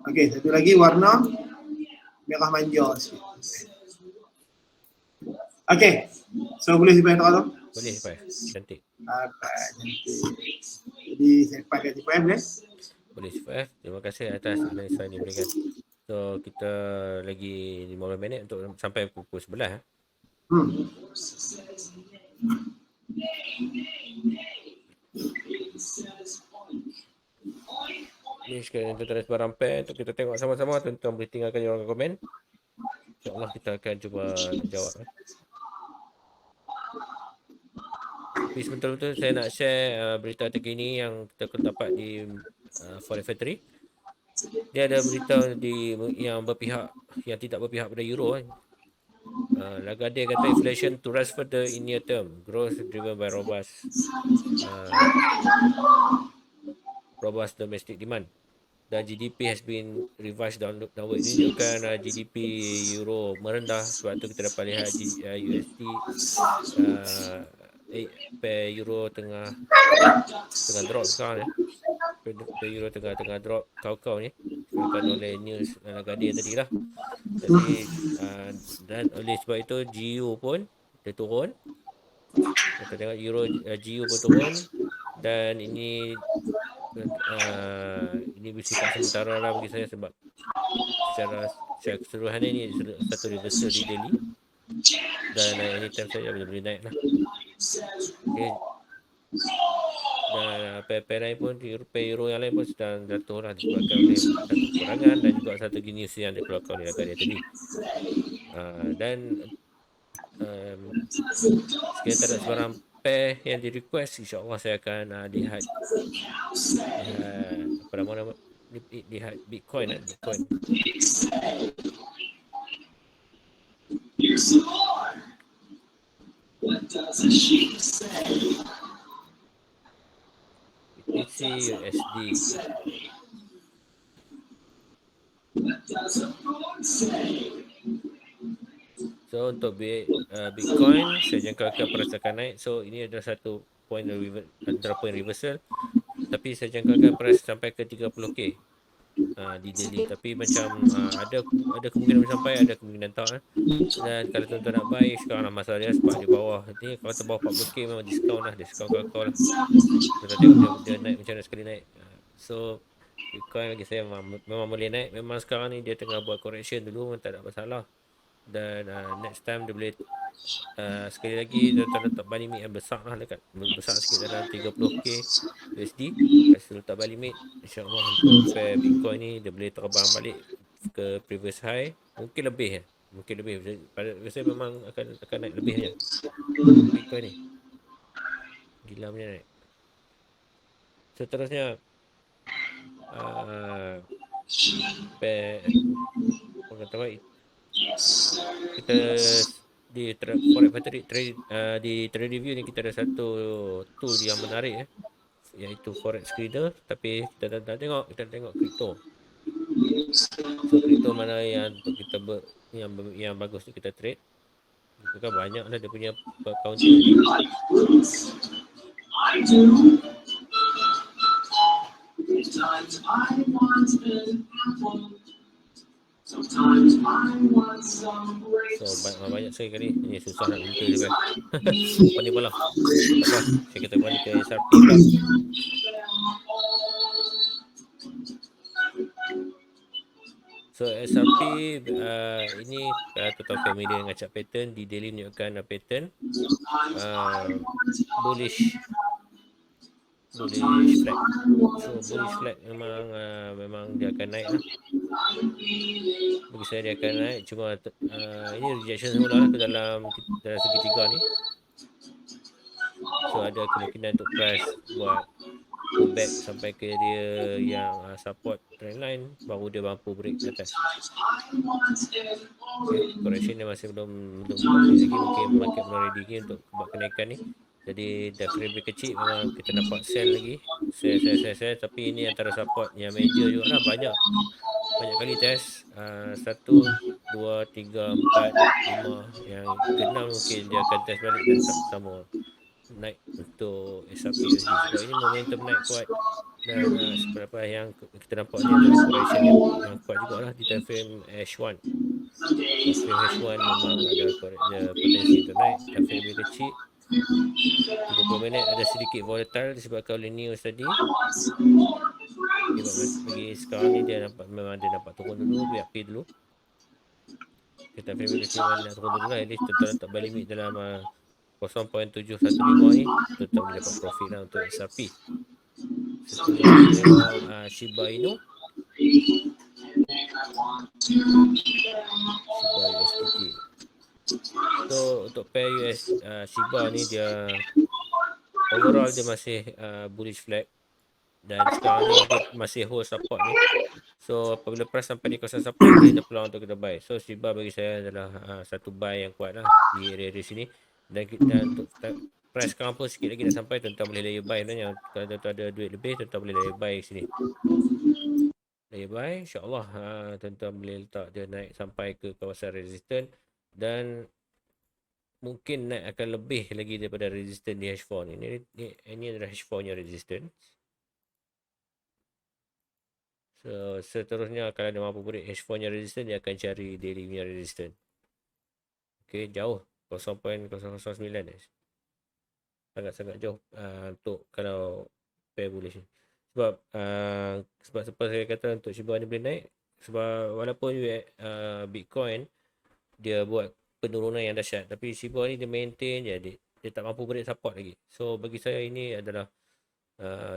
Okey, satu lagi warna merah manja sikit. Okey. So boleh simpan tak tu? Boleh, Pak. Cantik. Cantik. Jadi saya pakai simpan boleh? Boleh, Pak. Terima kasih atas analisa yang diberikan. So kita lagi 15 minit untuk sampai pukul 11. Ni sekarang tuan-tuan sebarang pair untuk kita tengok sama-sama. Tuan-tuan boleh tinggalkan orang komen. InsyaAllah kita akan cuba jawab. Tapi betul-betul saya nak share berita terkini yang kita dapat di Forex Factory. Dia ada berita yang tidak berpihak pada euro. Lagarde kata inflation to rise further in near term, growth driven by robust domestic demand. Dan GDP has been revised downward. Ini menunjukkan GDP euro merendah, sebab tu kita dapat lihat USD pair euro tengah drop sekarang pair euro tengah drop kau ni disebabkan oleh news Lagarde tadi lah. Jadi dan oleh sebab itu GU pun dia turun. Kita tengok euro GU pun turun, dan ini bersifat sementara lah bagi saya, sebab secara keseluruhan ini satu reversal di daily, dan anytime saja boleh naik lah. Okay. Dan pair lain pun, pair euro yang lain pun sedang jatuh lah, disebabkan oleh satu kekurangan dan juga satu news yang dikeluarkan oleh Lagarde tadi. Dan sekiranya tak ada sebarang pair yang di request, insyaAllah saya akan lihat lihat Bitcoin. BTC USD. So untuk Bitcoin saya jangkakan price akan naik. So ini adalah satu point antara point reversal, tapi saya jangkakan price sampai ke 30k di daily. Tapi macam ada kemungkinan sampai, ada kemungkinan tak. Dan kalau tuan-tuan nak buy sekarang lah masalah dia, sebab di bawah ni, kalau terbawah 40k memang diskaun kakao lah. Kita tengok dia naik macam mana sekali naik. So Bitcoin bagi saya memang boleh naik. Memang sekarang ni dia tengah buat correction dulu, tak ada masalah. Dan next time dia boleh sekali lagi dia letak buy limit yang besar lah, dekat besar sikit dalam 30k USD. Kasi letak buy limit, insyaAllah untuk pair Bitcoin ni dia boleh terbang balik ke previous high, mungkin lebih Mungkin lebih. Biasanya memang akan naik lebihnya Bitcoin ni. Gila punya naik. Seterusnya orang kata apa, kita di Forex Factory di Trade Review ni kita ada satu tool yang menarik iaitu Forex Trader, tapi kita tak tengok, kita tengok kripto. So kripto mana yang untuk kita yang bagus untuk kita trade. Itu kan banyak lah dia punya counter ni. So banyak sekali kali. Ini susah nak minta je kan. Pandai malah. Tak apa. Saya kata kembali ke SRP pula. So SRP ini tuan familiar dengan chart pattern. Di daily menunjukkan pattern bullish flag. So bullish flag memang dia akan naik lah. Bagi saya dia akan naik. Cuma ini rejection semula lah ke dalam segitiga ni. So ada kemungkinan untuk price buat pullback sampai ke area yang support trendline, baru dia mampu break ke atas. Okay, correction dia masih belum lagi. Mungkin market belum ready lagi untuk buat kenaikan ni. Jadi dah frame kecil memang kita nampak sell lagi. Sell. Tapi ini antara support yang major juga lah. Banyak kali test. 1, 2, 3, 4, 5. Yang ke-6 mungkin dia akan test balik dan sama naik untuk SRP lagi. Sebab ini momentum naik kuat. Dan seperti apa yang kita nampak ni adalah correction yang kuat jugalah di time frame H1. Time frame H1 memang ada potensi untuk naik. Time frame lebih kecil 30 minit ada sedikit volatile disebabkan oleh news tadi. Bagi sekarang ni memang dia nampak turun dulu, biar pay dulu. Kita frame kecil nak turun dulu lah. At least tuan-tuan letak buy limit dalam 0.715 ni, tuan-tuan boleh dapat profit lah untuk SRP. Setelah Shiba Inu, Shiba USDT. So untuk pair Shiba ni dia overall dia masih bullish flag. Dan sekarang ni dia masih hold support ni. So apabila price sampai di kawasan support, kita peluang untuk kita buy. So Shiba bagi saya adalah satu buy yang kuat lah di area sini. Dan untuk price sekarang pun sikit lagi nak sampai, tuan-tuan boleh layer buy sebenarnya. Kalau tuan-tuan ada duit lebih, tuan-tuan boleh layer buy sini. Layer buy, insyaAllah tuan-tuan boleh letak dia naik sampai ke kawasan resistant. Dan mungkin naik akan lebih lagi daripada resistant di H4 ni. Ini adalah H4 nya resistant. So seterusnya kalau dia mampu break H4 nya resistant, dia akan cari daily nya resistant. Okay, jauh 0.009 sangat jauh untuk kalau pair bullish ni. Sebab saya kata untuk Shiba ni boleh naik, sebab walaupun Bitcoin dia buat penurunan yang dahsyat, tapi Shiba ni dia maintain je, dia tak mampu break support lagi. So bagi saya ini adalah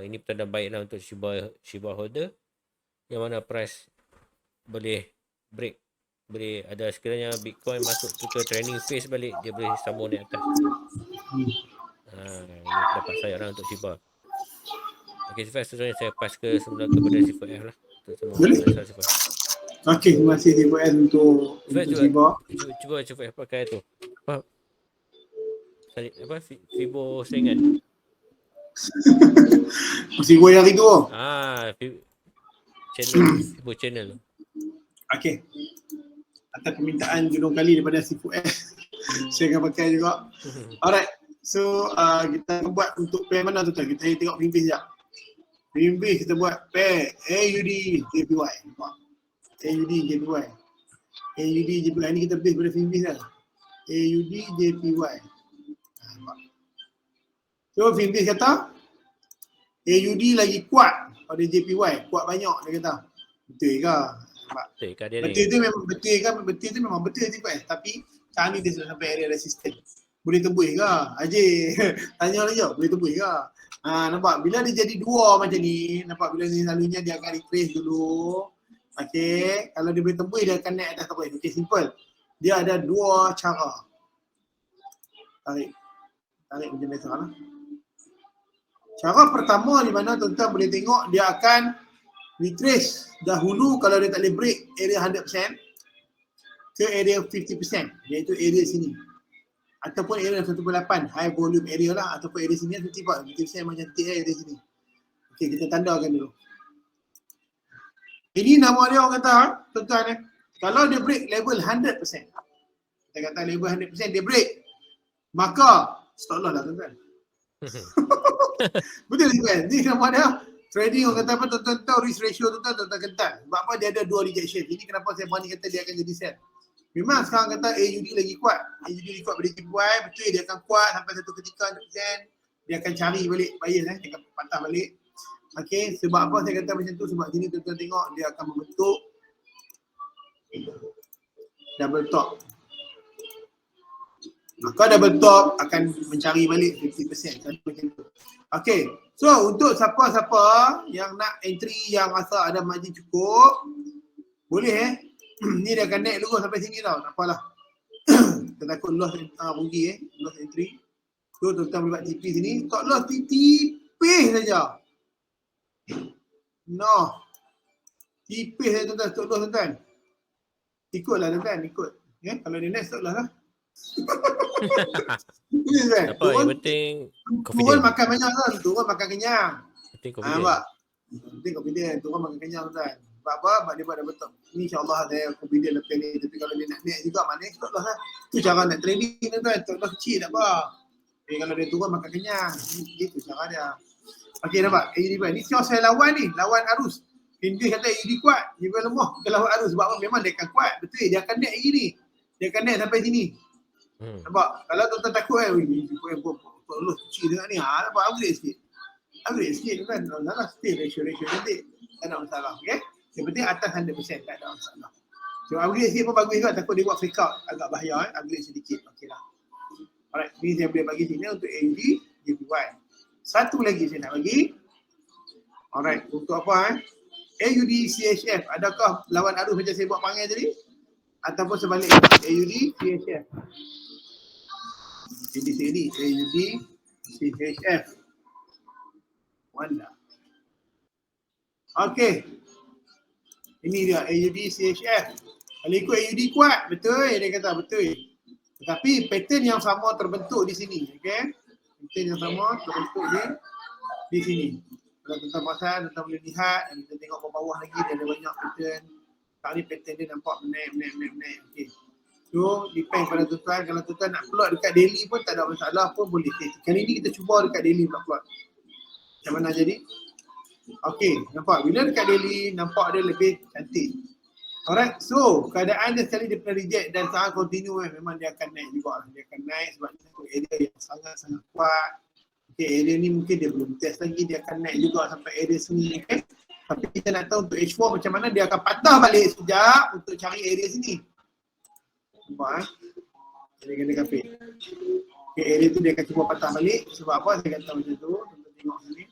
ini petanda baik lah untuk Shiba holder, yang mana price boleh break, boleh ada sekiranya Bitcoin masuk ke training phase balik, dia boleh sambung naik atas. Ini pendapat saya lah untuk Shiba. Okay, seterusnya saya pass semula kepada C4F lah. Boleh? Okay, terima kasih C4F untuk Shiba. Cuba C4F pakai tu. Apa? Fibo saingan. Masih goyang itu. Fibo channel. Okay. Atas permintaan gunung kali daripada C4F, saya akan pakai juga. Alright. So kita akan buat untuk pair mana tu? Kita tengok Finbase sekejap. Finbase kita buat pair AUD JPY. AUD JPY. AUD JPY ni kita base pada Finbase lah. AUD JPY. So Finbase kata AUD lagi kuat pada JPY. Kuat banyak dia kata. Betul ke? Betul tu memang betul JPY. Tapi sekarang ni dia sudah sampai area resistance. Boleh tembus ke? Haji, tanya lagi boleh tembus ke? Nampak? Bila dia jadi dua macam ni, nampak bila ni selalunya dia akan retrace dulu. Okay, kalau dia boleh tembus dia akan naik atas apa? Okay, simple. Dia ada dua cara. Tarik macam biasa lah. Cara pertama di mana tuan-tuan boleh tengok dia akan retrace dahulu kalau dia tak boleh break area 100% ke area 50%, iaitu area sini. Ataupun area 1.8, high volume area lah, ataupun area sini 50% macam titik area sini. Okey, kita tandakan dulu. Ini nama dia orang kata, tuan-tuan kalau dia break level 100%, kita kata level 100% dia break, maka stop loss lah tuan-tuan. Betul kan? Ni nama dia trading orang kata apa, tuan-tuan tahu risk ratio tuan-tuan kental. Sebab apa dia ada 2 rejection. Ini kenapa saya berani kata dia akan jadi sell. Memang sekarang kata AUD lagi kuat. AUD lagi kuat pada TPY, betul dia akan kuat sampai satu ketika 100%. Dia akan cari balik buyers dia akan patah balik. Okey, sebab apa saya kata macam tu? Sebab sini tuan-tuan tengok dia akan membentuk double top. Maka double top akan mencari balik 50%. Macam tu. Okey, so untuk siapa-siapa yang nak entry yang rasa ada margin cukup, boleh ni dia akan naik dulu sampai sini tau, tak apalah. Kita takut loss rugi loss entry. So tuan-tuan boleh buat TP sini, stop loss tipis saja. No. Tipis saja tuan-tuan, stop loss tuan-tuan. Ikutlah tuan-tuan, ikut. Kalau dia naik stop loss lah. Apa yang penting turun confident. makan banyak kan, turun makan kenyang. Penting confident. Nampak? Penting confident, turun makan kenyang tuan. Sebab apa? Sebab dia buat dah betul. Ni insyaAllah saya confident lepas ni. Tapi kalau dia nak naik juga, maknanya stop loss lah. Tu cara nak trading tuan-tuan. Stop loss kecil tak apa. Kalau dia turun makan kenyang. Itu cara dia. Okey, nampak? AUD buat. Ni siapa saya lawan ni? Lawan arus. Dia kata AUD kuat. Dia buat lemah. Dia lawan arus. Sebab apa? Memang dia akan kuat. Betul. Dia akan naik lagi ni. Dia akan naik sampai sini. Nampak? Kalau tuan-tuan takut stop loss kecil dengan ni. Nampak? Upgrade sikit. Upgrade sikit kan. Tak masalah. Still ratio nanti. Tak ada masalah. Okay? Yang penting atas 100%. Tak ada masalah. So upgrade sikit pun bagus juga. Takut dia buat fake out. Agak bahaya. Upgrade sedikit. Okey lah. Alright. Ni saya boleh bagi sini untuk AUD JPY. Satu lagi saya nak bagi. Alright. Untuk apa AUD CHF. Adakah lawan arus macam saya buat panggil tadi? Ataupun sebaliknya. AUD CHF. Ini AUD CHF. Wanda. Okey. Ini dia AUD CHF. Kalau ikut AUD kuat, betul dia kata betul. Tetapi pattern yang sama terbentuk di sini, okey? Pattern yang sama terbentuk di sini. Kalau tuan-tuan pasal, tuan-tuan boleh lihat dan kita tengok ke bawah lagi dia ada banyak pattern. Sekarang ni pattern dia nampak menaik. Okey. So, depend pada tuan-tuan. Kalau tuan-tuan nak plot dekat daily pun tak ada masalah pun boleh. Kali ni kita cuba dekat daily pula plot. Macam mana jadi? Okey, nampak? Bila dekat daily, nampak dia lebih cantik. Alright, so keadaan dia sekali dia pernah reject dan sangat continue memang dia akan naik juga. Dia akan naik sebab dia area yang sangat-sangat kuat. Okey, area ni mungkin dia belum test lagi, dia akan naik juga sampai area sini. Okay? Tapi kita nak tahu untuk H4 macam mana dia akan patah balik sekejap untuk cari area sini. Nampak Dia kena kapit. Okay, area tu dia akan cuba patah balik. Sebab apa saya kata macam tu. Kita tengok sini.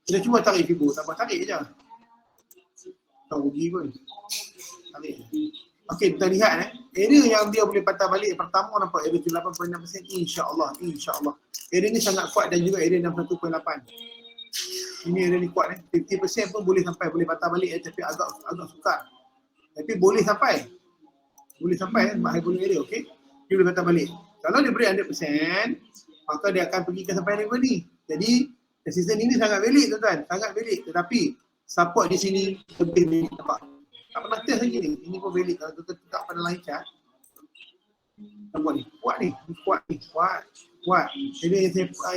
Kita cuba tarik fibo. Tak apa, tarik je. Tak rugi pun. Tarik. Okey, kita lihat area yang dia boleh patah balik. Pertama nampak area 8.6%. InsyaAllah. Area ni sangat kuat dan juga area 61.8. Ini area ni kuat 50% pun boleh sampai. Boleh patah balik tapi agak sukar. Tapi boleh sampai. Sebab high volume area, okey? Dia boleh patah balik. Kalau dia break 100%, maka dia akan pergi ke sampai level ni. Jadi, resistance ini sangat valid tuan-tuan. Sangat valid. Tetapi, support di sini lebih valid. Nampak? Tak pernah test lagi ni. Ini pun valid. Kalau tuan-tuan tetap pada line chart. Nampak ni? Kuat. Jadi,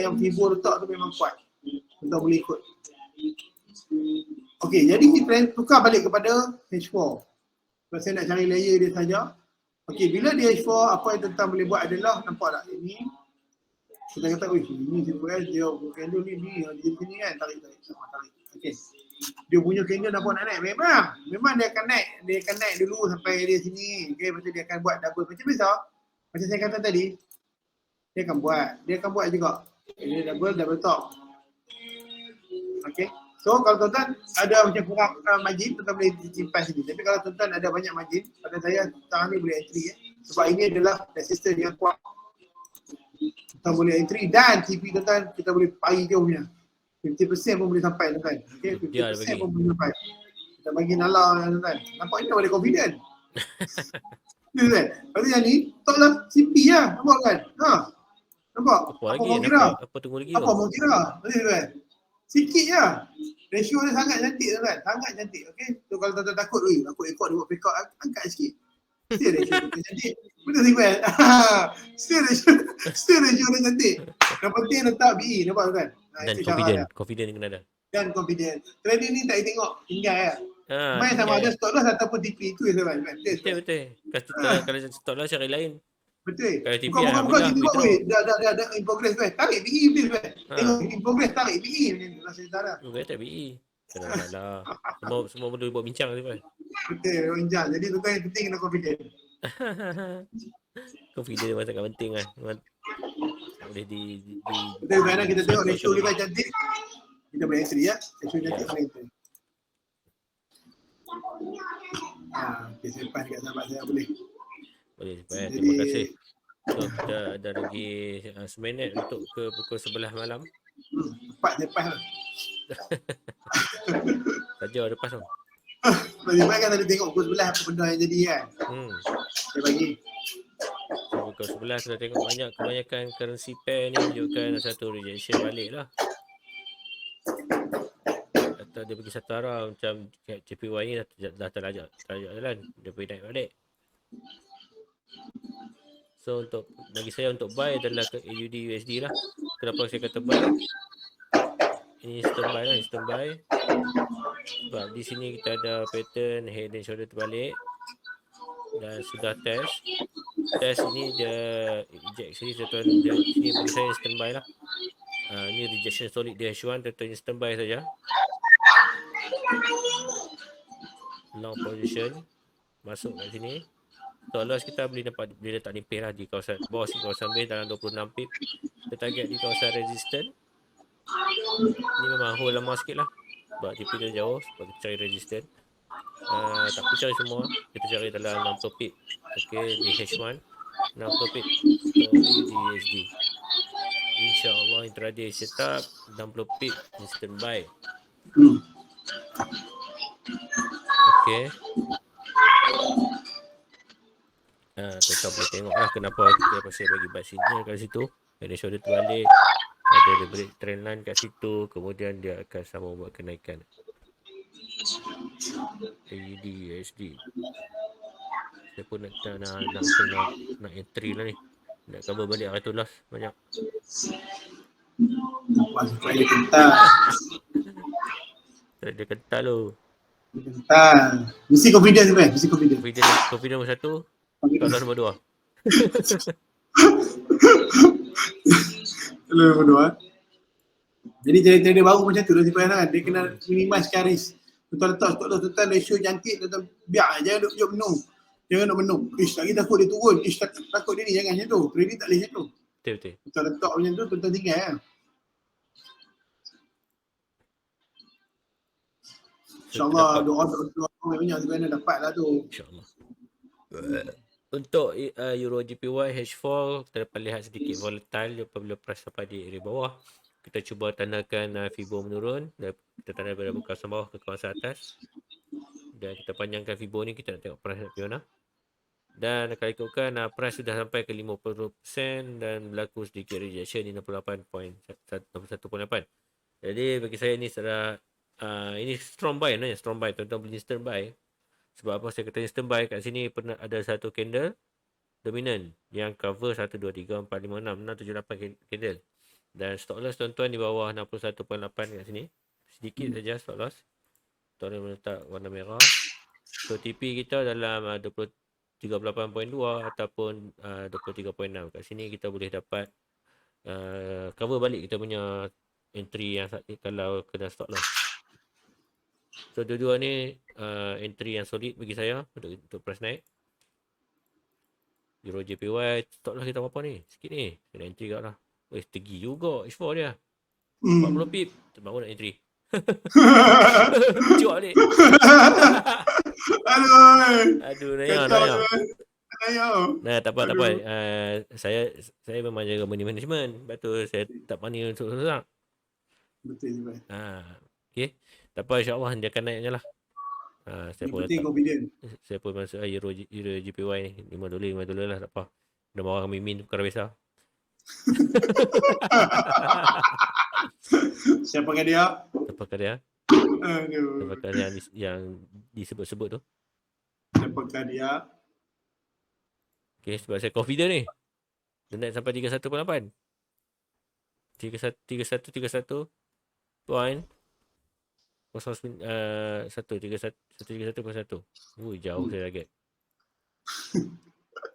yang Fibo letak tu memang kuat. Tuan-tuan boleh ikut. Okey, jadi kita tukar balik kepada H4. Kalau saya nak cari layer dia saja. Okey, bila dia H4, apa yang tuan-tuan boleh buat adalah, nampak tak? Ini kita kata, ini sebenarnya dia candle ni di sini kan, tarik. Okey. Dia punya candle nampak nak naik. Memang dia akan naik dulu sampai area sini. Okey, lepas tu dia akan buat double macam biasa. Macam saya kata tadi, dia akan buat juga. Dia double top. Okey. So kalau tuan-tuan ada macam kurang margin, tuan-tuan boleh simpan sini. Tapi kalau tuan-tuan ada banyak margin, pada saya sekarang ni boleh entry Sebab ini adalah resistance yang kuat. Kita boleh entry dan TP tuan-tuan kita boleh pari jauh punya. 50% pun boleh sampai tuan-tuan. Okay, Dia ada 50% bagi. pun boleh sampai. Kita bagi nalar tuan-tuan. Nampak ni boleh confident. Ni kan? Lepas yang ni, tak lah CP lah. Nampak kan? Ha. Nampak? Apa lagi? mau kira? Apa tunggu lagi Apa tu? mau kira? Betul kan? Sikit je. Ratio dia sangat cantik tuan-tuan. Sangat cantik. Okay? So kalau tuan-tuan takut, aku ikut dia buat pick up, angkat sikit. Still ratio dia cantik. Betul tak kan? Still ratio dia cantik. Yang penting letak BE. Nampak tuan? Dan Itu cara dia. confident kena ada. Dan confident. Trading ni tak tengok tinggal ya. Main Tinggal. sama ada stop loss ataupun TP. Itu je tuan. Betul. Kalau stop loss cari lain. Betul. Kalau TP Bukan alhamdulillah tiba withdraw. dah in progress kan. Tarik BE please kan. Tengok in progress tarik BE ni rasa cara. Tak BE. Kenapa? Semua perlu buat bincang tu kan. Betul, bincang. Jadi tuan yang penting kena confident. Confident memang sangat penting kan. Boleh betul kan kita tengok ratio dia kan cantik. Kita boleh entry ya. Ratio cantik boleh entry. Okay, simpan dekat sahabat saya boleh. Boleh simpan. Terima kasih. So, kita ada lagi 9 minit untuk ke pukul 11 malam. Cepat lepas lah. Saja lepas tu. Lepas kan tadi tengok pukul 11 apa benda yang jadi kan. Saya bagi. So, pukul 11 sudah tengok kebanyakan currency pair ni menunjukkan satu rejection balik lah. Atau dia pergi satu arah macam JPY ni dah terlajak jalan. Dia pergi naik balik. So bagi saya untuk buy adalah ke AUD USD lah. Kenapa saya kata buy? Ini standby. Sebab di sini kita ada pattern head and shoulder terbalik. Dan sudah test ini dia eject sini tuan-tuan. Sini bagi saya standby lah. Ini rejection solid di H1, tuan-tuan standby saja. Long position masuk kat sini. Stop loss kita boleh letak nipis lah di kawasan bawah sini, kawasan base dalam 26 pip. Kita target di kawasan resistance. Ni memang hold lama sikit lah sebab TP dia jauh, sebab kita cari resistance. Tak perlu cari semua, kita cari dalam 60 pip. Okay, di H1 60 pip untuk USD. InsyaAllah intraday setup 60 pip instant buy. Okay, kita boleh tengok lah kenapa kita pasal bagi buy signal kat situ. Ada shoulder terbalik, ada dia break trend line kat situ, kemudian dia akan sama buat kenaikan. AUD USD. Saya pun nak entry lah ni. Nak cover balik harga loss banyak. Dia kental. Dia kental tu. Kental. Mesti confident tu kan? Mesti confident. Confident nombor 1. Tak loss nombor 2. Kalau nombor 2. Jadi trader baru macam tu lah simpan kan. Dia kena minimize risk. Tuan letak stok tuan ratio cantik, tuan biar jangan duduk menung. Jangan duduk menung. Lagi takut dia turun. Takut dia ni, jangan macam tu. Trading tak boleh macam tu. Betul. Tuan letak macam tu, tuan tinggal kan. InsyaAllah doa banyak sebenarnya dapat lah tu. InsyaAllah. Untuk Euro JPY H4 kita dapat lihat sedikit volatile apabila price sampai di area bawah. Kita cuba tandakan Fibo menurun. Kita tanda daripada kawasan bawah ke kawasan atas. Dan kita panjangkan Fibo ni, kita nak tengok price nak pergi mana. Dan kalau ikutkan price sudah sampai ke 50% dan berlaku sedikit rejection di 68.8. Jadi bagi saya ni ini strong buy sebenarnya, strong buy. Tuan-tuan boleh instant buy. Sebab apa saya kata instant buy? Kat sini pernah ada satu candle dominant yang cover 1, 2, 3, 4, 5, 6, 7, 8 candle. Dan stop loss tuan-tuan di bawah 61.8 kat sini. Sedikit saja stop loss. Tuan-tuan meletak warna merah. So TP kita dalam 38.2 ataupun 23.6. Kat sini kita boleh dapat cover balik kita punya entry yang kalau kena stop loss. So dua-dua ni entry yang solid bagi saya untuk price naik. Euro JPY stop loss kita berapa ni? Sikit ni. Kena entry kat lah. Tinggi juga H4 dia. 40 pip. Baru nak entry. Cuak balik. Aduh. Naya. Ayo. Nah, tak apa. Aduh. Saya memang jaga money management. Lepas tu saya tak pandai untuk susah. Betul je, Pak. Okay. Tak apa, insyaAllah dia akan naiknya lah. Saya Yang pun penting letak. confident. Saya pun masuk Euro JPY ni. $5 lah, tak apa. Dah marah Mimin tu perkara besar. Siapakah dia? Siapakah dia? Aduh. Siapakah yang disebut-sebut tu? Siapakah dia? Okay, sebab saya confident ni. Dia naik sampai 31.8. 31.1 point 1.31. Ui, jauh saya target.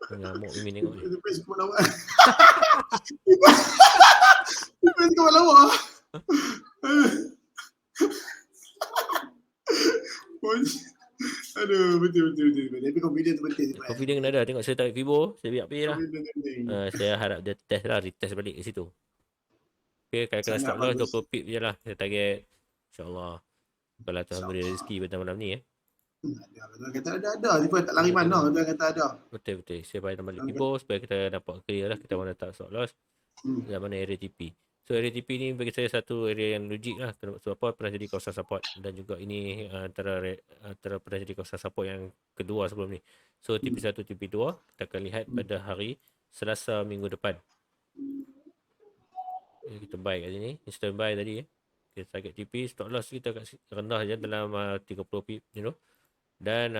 Ngamuk Mimin tengok ni. Lepas kau lawak. Lepas kau lawak. Aduh, betul. Tapi confident tu penting. Confident kena ada. Tengok saya tarik Fibo, saya biar pay lah. Confident penting. Saya harap dia test lah, retest balik kat situ. Okay, kalau Sangat stop loss bagus. 20 pip je lah. Saya target. InsyaAllah. Kalau Tuhan beri rezeki pada malam ni Tuan kata ada. Dia tak lari mana. Tuan kata ada. Betul. Saya bayar balik Fibo supaya kita dapat clear lah. Kita mana tak stop loss. Dan mana area TP. So area TP ni bagi saya satu area yang logik lah. Sebab apa, pernah jadi kawasan support. Dan juga ini antara pernah jadi kawasan support yang kedua sebelum ni. So TP1, TP2 kita akan lihat pada hari Selasa minggu depan. Kita buy kat sini. Instant buy tadi. Kita target TP. Stop loss kita kat rendah je dalam 30 pip. You know. Dan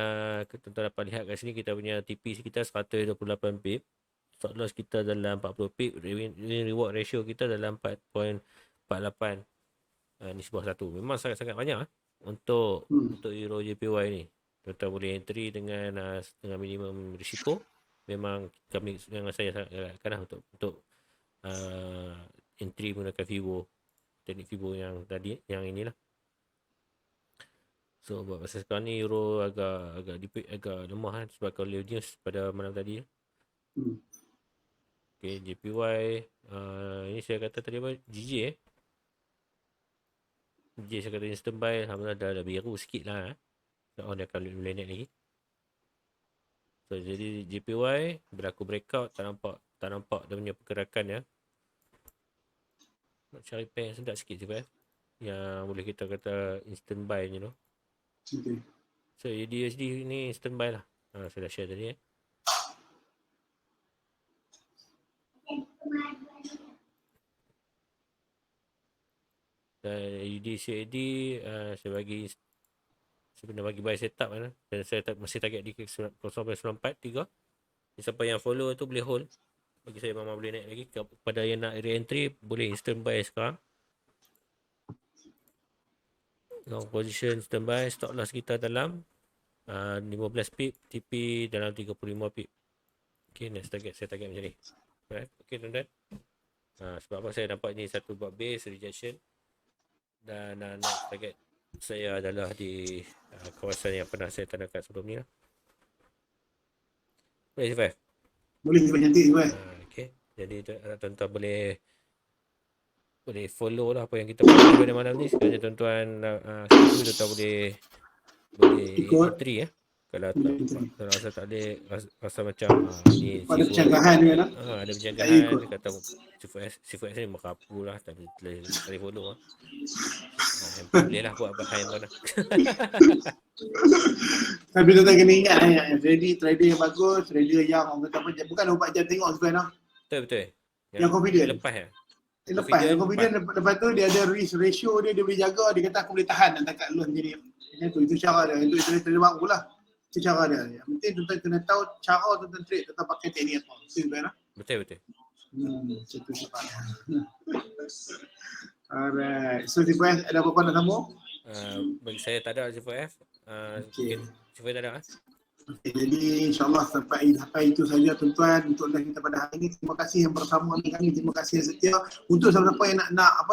tuan-tuan dapat lihat kat sini kita punya TP sekitar 128 pip. Stop loss kita dalam 40 pip. Reward ratio kita dalam 4.48. Ni sebuah satu. Memang sangat-sangat banyak untuk Euro JPY ni. Tuan-tuan boleh entry dengan minimum risiko. Memang saya sangat galakkan lah untuk entry menggunakan Fibo. Teknik Fibo yang tadi, yang inilah. So buat masa sekarang ni Euro agak lemah sebab kalau news pada malam tadi. Okay, JPY ini saya kata tadi apa? GJ GJ saya kata instant buy. Alhamdulillah dah biru sikit lah. Dia akan boleh naik lagi. So jadi JPY berlaku breakout, tak nampak dia punya pergerakan ya. Nak cari pair sedap sikit je yang boleh kita kata instant buy je tu. Okay. So USD ni instant buy lah. Saya dah share tadi Dan USD saya pernah bagi buy setup kan. Dan saya masih target di 0.943. Siapa yang follow tu boleh hold. Bagi saya memang boleh naik lagi. Kepada yang nak re-entry boleh instant buy sekarang. Long position instant buy. Stop loss kita dalam 15 pip. TP dalam 35 pip. Okay, next target saya target macam ni. Right. Okay tuan-tuan. Sebab apa saya nampak ni satu buat base rejection. Dan next target saya adalah di kawasan yang pernah saya tandakan sebelum ni lah. Boleh Sifai? Boleh cantik Sifai. Okay. Jadi tuan-tuan boleh follow lah apa yang kita buat pada malam ni. Sekiranya tuan-tuan tuan-tuan boleh entry Kalau rasa tak ada, rasa macam ni ada pencegahan dia lah. ada pencegahan, dia kata Sifai ni makapu lah, tak boleh follow boleh lah buat bahan tu lah. Tapi tuan-tuan kena ingat trader yang bagus, trader yang orang kata apa, bukan 24 jam tengok sebenarnya. Betul. Yang confident. Lepas tu dia ada risk ratio dia boleh jaga, dia kata aku boleh tahan dan takat loan jadi. Itu cara dia. Itu trader bagus lah. Itu cara dia. Yang penting tuan-tuan kena tahu cara tuan-tuan trade, tuan-tuan pakai teknik apa. Betul. Itu sebab. Alright. So Sifai ada apa-apa nak sambung? Bagi saya tak ada Sifai. Sifai tak ada Okay, jadi insyaAllah sampai itu saja tuan-tuan untuk live kita pada hari ini. Terima kasih yang bersama dengan kami. Terima kasih yang setia. Untuk siapa-siapa yang nak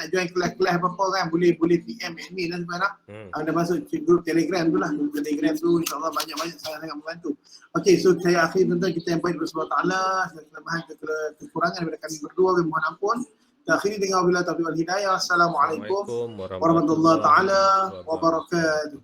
join kelas apa-apa kan, boleh PM admin lah sebenarnya. Ada masuk grup Telegram tu lah. Grup Telegram tu insyaAllah banyak-banyak sangat-sangat membantu. Okay, so saya akhir tuan-tuan, kita yang baik bersama Allah Ta'ala. Kelemahan kekurangan daripada kami berdua, kami mohon ampun. Kita akhiri dengan wabillahi taufiq wal hidayah. Assalamualaikum warahmatullahi taala wabarakatuh.